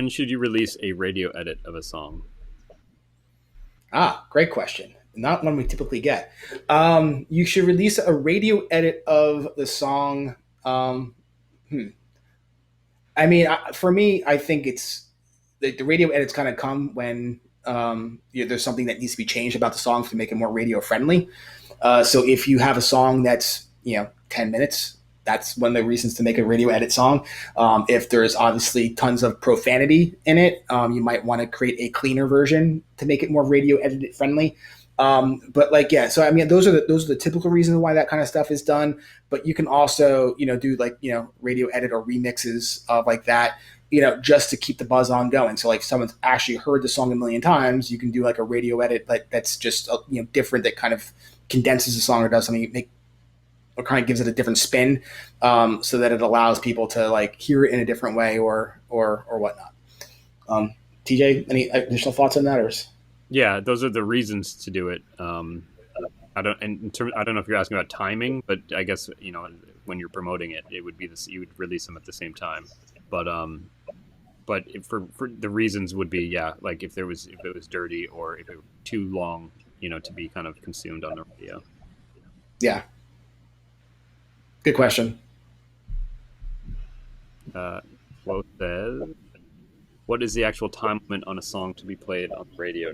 when should you release a radio edit of a song? Great question. Not one we typically get. You should release a radio edit of the song. Um, hmm. I mean, for me, I think the radio edits kind of come when there's something that needs to be changed about the song to make it more radio friendly. So if you have a song that's 10 minutes, that's one of the reasons to make a radio edit song. If there's obviously tons of profanity in it, you might want to create a cleaner version to make it more radio edit friendly. But like, yeah, so I mean, those are the typical reasons why that kind of stuff is done. But you can also, do like, radio edit or remixes of like that, just to keep the buzz on going. So like, if someone's actually heard the song a million times, you can do like a radio edit that's just different, that kind of condenses the song or does something, or kind of gives it a different spin, so that it allows people to like hear it in a different way or whatnot. TJ, any additional thoughts on that, or? Yeah, those are the reasons to do it. I don't. And I don't know if you're asking about timing, but I guess when you're promoting it, it would be this. You would release them at the same time. But for the reasons would be, yeah, like if it was dirty or if it was too long, to be kind of consumed on the radio. Yeah. Good question. Flo says, what is the actual time limit on a song to be played on the radio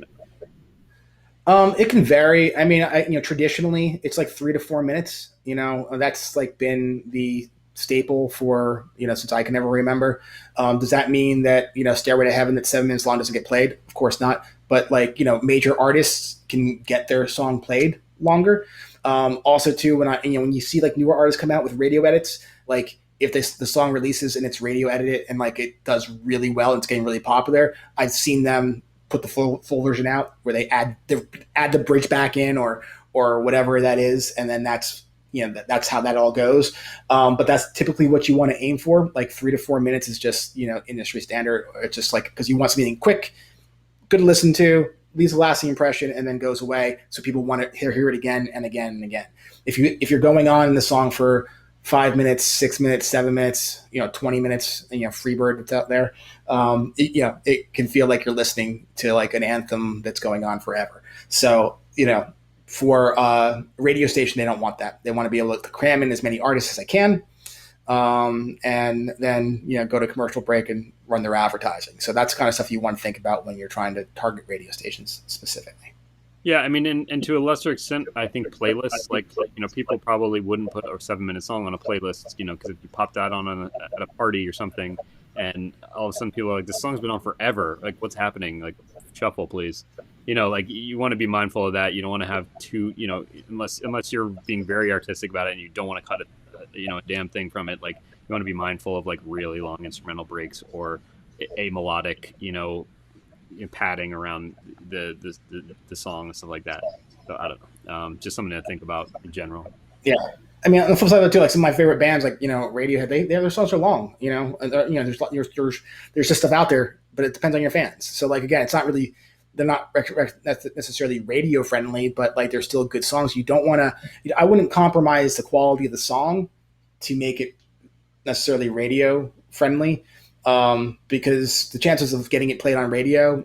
now? It can vary. I mean, traditionally it's like 3 to 4 minutes. That's like been the staple for since I can ever remember. Does that mean that Stairway to Heaven that's 7 minutes long doesn't get played? Of course not. But like major artists can get their song played longer. Also, too, when you see like newer artists come out with radio edits, like if the song releases and it's radio edited and like it does really well and it's getting really popular, I've seen them put the full version out where they add the bridge back in or whatever that is, and then that's that's how that all goes. But that's typically what you want to aim for. Like 3 to 4 minutes is just industry standard. It's just like because you want something quick, good to listen to, leaves a lasting impression, and then goes away, so people want to hear it again and again and again. If you're going on in the song for 5 minutes, 6 minutes, 7 minutes, 20 minutes, Freebird that's out there, it can feel like you're listening to like an anthem that's going on forever. So for radio station, they don't want that. They want to be able to cram in as many artists as they can, and then go to commercial break and run their advertising. So that's kind of stuff you want to think about when you're trying to target radio stations specifically. Yeah, I mean, and to a lesser extent, I think playlists, like people probably wouldn't put a 7 minute song on a playlist, because if you pop that on at a party or something, and all of a sudden people are like, this song's been on forever, like what's happening? Like shuffle, please. Like you want to be mindful of that. You don't want to have unless you're being very artistic about it and you don't want to cut a damn thing from it. Like you want to be mindful of like really long instrumental breaks or a melodic, padding around the song and stuff like that. So I don't know. Just something to think about in general. Yeah. I mean, on the flip side of it too, like some of my favorite bands, like Radiohead, their songs are long. There's just stuff out there, but it depends on your fans. So like again, it's not really they're not necessarily radio friendly, but like they're still good songs. You don't want to. I wouldn't compromise the quality of the song to make it necessarily radio friendly, because the chances of getting it played on radio,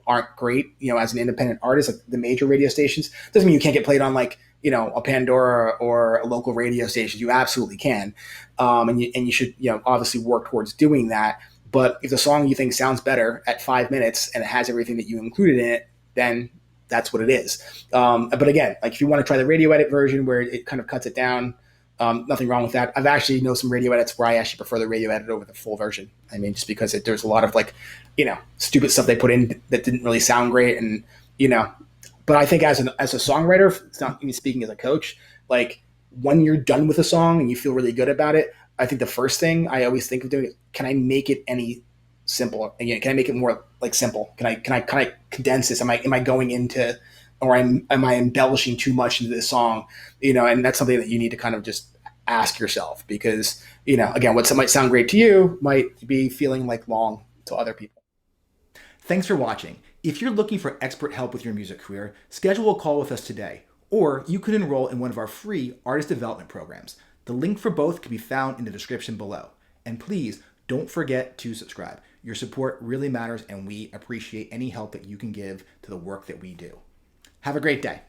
aren't great. As an independent artist, like the major radio stations, doesn't mean you can't get played on like a Pandora or a local radio station. You absolutely can, and you should obviously work towards doing that. But if the song you think sounds better at 5 minutes and it has everything that you included in it, then that's what it is. But again, like if you want to try the radio edit version where it kind of cuts it down, nothing wrong with that. I've actually know some radio edits where I actually prefer the radio edit over the full version. I mean, just because there's a lot of like, stupid stuff they put in that didn't really sound great. And, but I think as a songwriter, it's not me speaking as a coach, like when you're done with a song and you feel really good about it, I think the first thing I always think of doing is, can I make it any simpler? Again, can I make it more like simple? Can I condense this? Am I going into, or am I embellishing too much into this song? And that's something that you need to kind of just ask yourself, because, again, what might sound great to you might be feeling like long to other people. Thanks for watching. If you're looking for expert help with your music career, schedule a call with us today, or you could enroll in one of our free artist development programs. The link for both can be found in the description below. And please don't forget to subscribe. Your support really matters, and we appreciate any help that you can give to the work that we do. Have a great day.